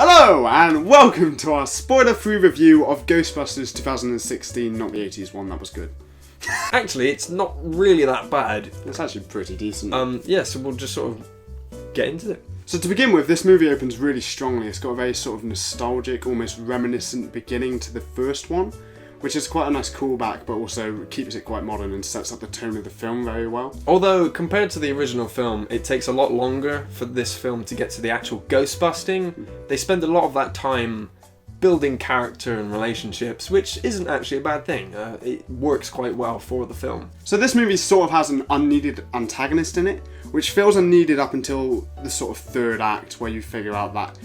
Hello and welcome to our spoiler-free review of Ghostbusters 2016, not the 80s one, that was good. Actually, it's not really that bad. It's actually pretty decent. Yeah, so we'll just sort of get into it. So to begin with, this movie opens really strongly. It's got a very sort of nostalgic, almost reminiscent beginning to the first one, which is quite a nice callback, but also keeps it quite modern and sets up the tone of the film very well. Although, compared to the original film, it takes a lot longer for this film to get to the actual ghost busting. They spend a lot of that time building character and relationships, which isn't actually a bad thing. It works quite well for the film. So this movie sort of has an unneeded antagonist in it, which feels unneeded up until the sort of third act, where you figure out that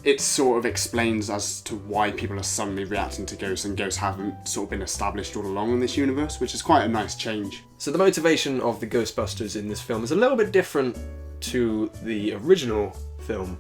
it sort of explains as to why people are suddenly reacting to ghosts, and ghosts haven't sort of been established all along in this universe, which is quite a nice change. So the motivation of the Ghostbusters in this film is a little bit different to the original film.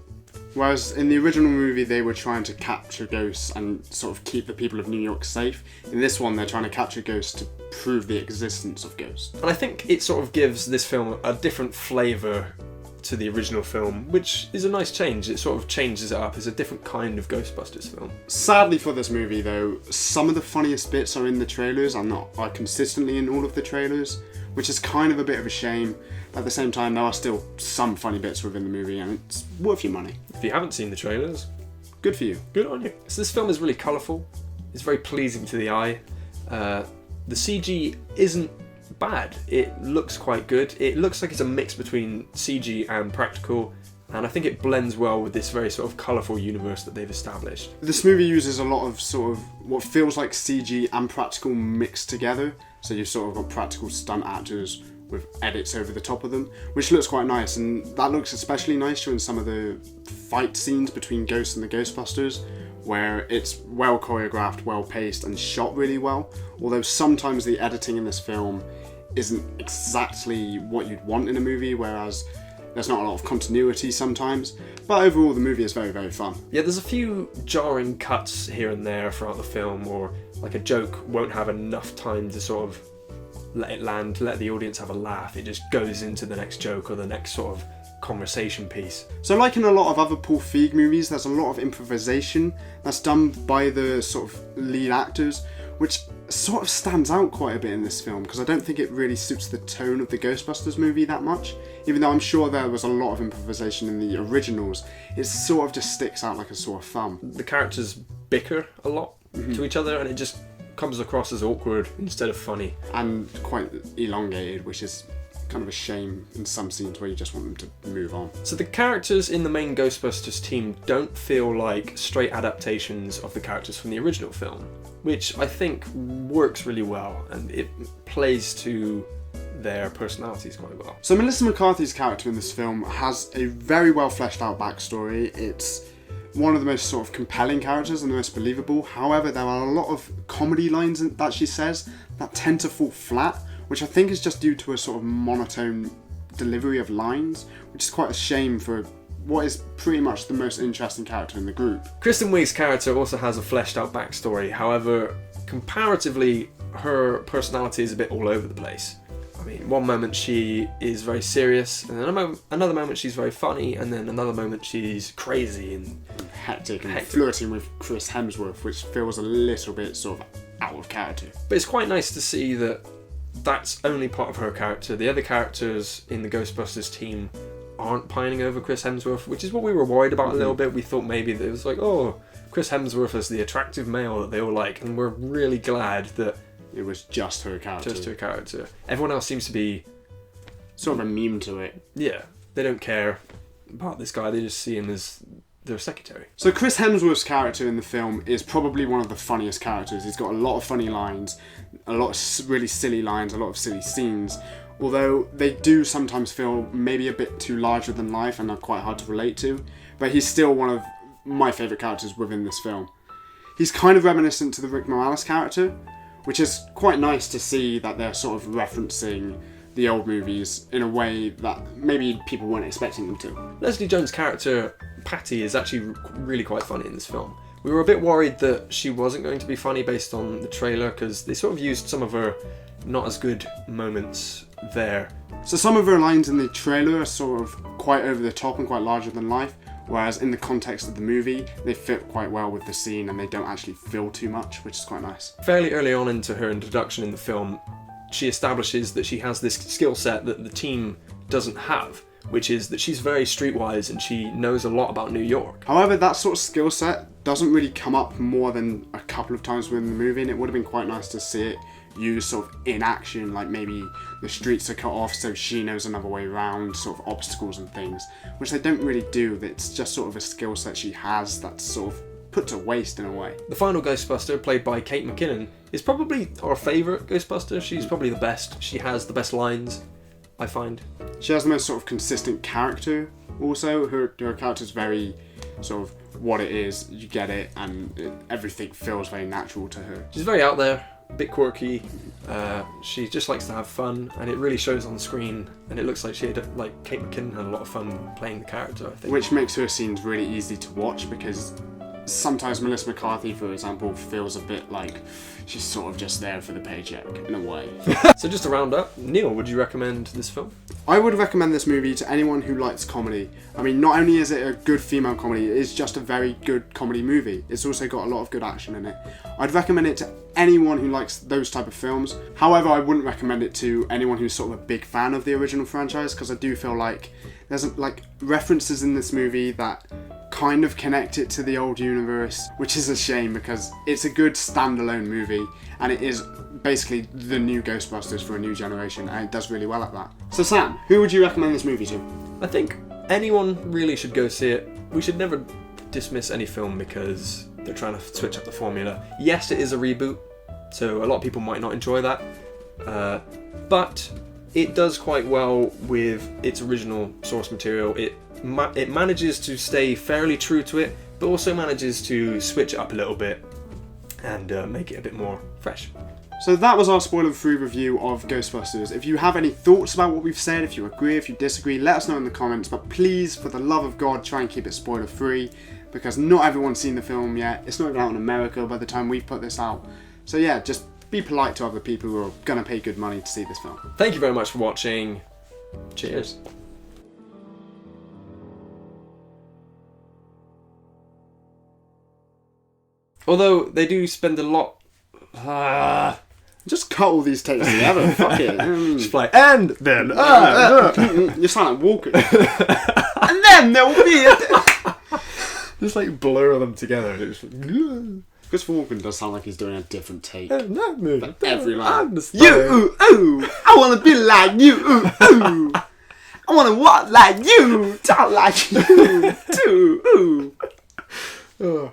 Whereas in the original movie they were trying to capture ghosts and sort of keep the people of New York safe, in this one they're trying to capture ghosts to prove the existence of ghosts. And I think it sort of gives this film a different flavour to the original film, which is a nice change. It sort of changes it up. It's a different kind of Ghostbusters film. Sadly for this movie though, some of the funniest bits are in the trailers and are consistently in all of the trailers, which is kind of a bit of a shame. At the same time, there are still some funny bits within the movie and it's worth your money. If you haven't seen the trailers, good for you. Good on you. So this film is really colourful. It's very pleasing to the eye. The CG isn't bad. It looks quite good. It looks like it's a mix between CG and practical, and I think it blends well with this very sort of colourful universe that they've established. This movie uses a lot of sort of what feels like CG and practical mixed together. So you've sort of got practical stunt actors with edits over the top of them, which looks quite nice, and that looks especially nice during some of the fight scenes between Ghosts and the Ghostbusters, where it's well choreographed, well paced, and shot really well, although sometimes the editing in this film isn't exactly what you'd want in a movie, whereas there's not a lot of continuity sometimes, but overall the movie is very, very fun. Yeah, there's a few jarring cuts here and there throughout the film, or like a joke won't have enough time to sort of let it land, to let the audience have a laugh. It just goes into the next joke or the next sort of conversation piece. So like in a lot of other Paul Feig movies, there's a lot of improvisation that's done by the sort of lead actors, which sort of stands out quite a bit in this film, because I don't think it really suits the tone of the Ghostbusters movie that much. Even though I'm sure there was a lot of improvisation in the originals, it sort of just sticks out like a sore thumb. The characters bicker a lot to each other, and it just comes across as awkward instead of funny. And quite elongated, which is kind of a shame in some scenes where you just want them to move on. So the characters in the main Ghostbusters team don't feel like straight adaptations of the characters from the original film, which I think works really well, and it plays to their personalities quite well. So Melissa McCarthy's character in this film has a very well fleshed out backstory. It's one of the most sort of compelling characters and the most believable. However, there are a lot of comedy lines that she says that tend to fall flat, which I think is just due to a sort of monotone delivery of lines, which is quite a shame for what is pretty much the most interesting character in the group. Kristen Wiig's character also has a fleshed out backstory. However, comparatively, her personality is a bit all over the place. I mean, one moment she is very serious, and then another moment she's very funny, and then another moment she's crazy and hectic and flirting with Chris Hemsworth, which feels a little bit sort of out of character. But it's quite nice to see that that's only part of her character. The other characters in the Ghostbusters team aren't pining over Chris Hemsworth, which is what we were worried about a little bit. We thought maybe that it was like, oh, Chris Hemsworth is the attractive male that they all like, and we're really glad that it was just her character. Just her character. Everyone else seems to be sort of immune to it. Yeah, they don't care about this guy. They just see him as their secretary. So Chris Hemsworth's character in the film is probably one of the funniest characters. He's got a lot of funny lines, a lot of really silly lines, a lot of silly scenes, although they do sometimes feel maybe a bit too larger than life and are quite hard to relate to, but he's still one of my favourite characters within this film. He's kind of reminiscent to the Rick Moranis character, which is quite nice to see that they're sort of referencing the old movies in a way that maybe people weren't expecting them to. Leslie Jones' character, Patty, is actually really quite funny in this film. We were a bit worried that she wasn't going to be funny based on the trailer, because they sort of used some of her not as good moments there. So some of her lines in the trailer are sort of quite over the top and quite larger than life, whereas in the context of the movie, they fit quite well with the scene and they don't actually feel too much, which is quite nice. Fairly early on into her introduction in the film, she establishes that she has this skill set that the team doesn't have, which is that she's very streetwise and she knows a lot about New York. However, that sort of skill set doesn't really come up more than a couple of times within the movie, and it would have been quite nice to see it used sort of in action, like maybe the streets are cut off so she knows another way around, sort of obstacles and things, which they don't really do. It's just sort of a skill set she has that's sort of put to waste in a way. The final Ghostbuster, played by Kate McKinnon, is probably our favourite Ghostbuster. She's probably the best. She has the best lines, I find. She has the most sort of consistent character also. Her character's very sort of what it is, you get it, and everything feels very natural to her. She's very out there, a bit quirky. She just likes to have fun, and it really shows on screen. And it looks like Kate McKinnon had a lot of fun playing the character, I think. Which makes her scenes really easy to watch, because sometimes Melissa McCarthy, for example, feels a bit like she's sort of just there for the paycheck, in a way. So just to round up, Neil, would you recommend this film? I would recommend this movie to anyone who likes comedy. I mean, not only is it a good female comedy, it is just a very good comedy movie. It's also got a lot of good action in it. I'd recommend it to anyone who likes those type of films. However, I wouldn't recommend it to anyone who's sort of a big fan of the original franchise, because I do feel like there's like references in this movie that kind of connect it to the old universe, which is a shame because it's a good standalone movie and it is basically the new Ghostbusters for a new generation, and it does really well at that. So Sam, who would you recommend this movie to? I think anyone really should go see it. We should never dismiss any film because they're trying to switch up the formula. Yes, it is a reboot, so a lot of people might not enjoy that, but it does quite well with its original source material. It manages to stay fairly true to it, but also manages to switch it up a little bit and make it a bit more fresh. So that was our spoiler-free review of Ghostbusters. If you have any thoughts about what we've said, if you agree, if you disagree, let us know in the comments, but please, for the love of God, try and keep it spoiler-free, because not everyone's seen the film yet. It's not even out in America by the time we put this out. So yeah, just be polite to other people who are going to pay good money to see this film. Thank you very much for watching. Cheers. Although they do spend a lot. Just cut all these takes together. Fuck it. Just play and then. You sound like Walker. And then there will be just like blur them together. Christopher Walken does sound like he's doing a different take. But every line. You, ooh, I want to be like you, ooh. I want to walk like you, talk like you, too, ooh.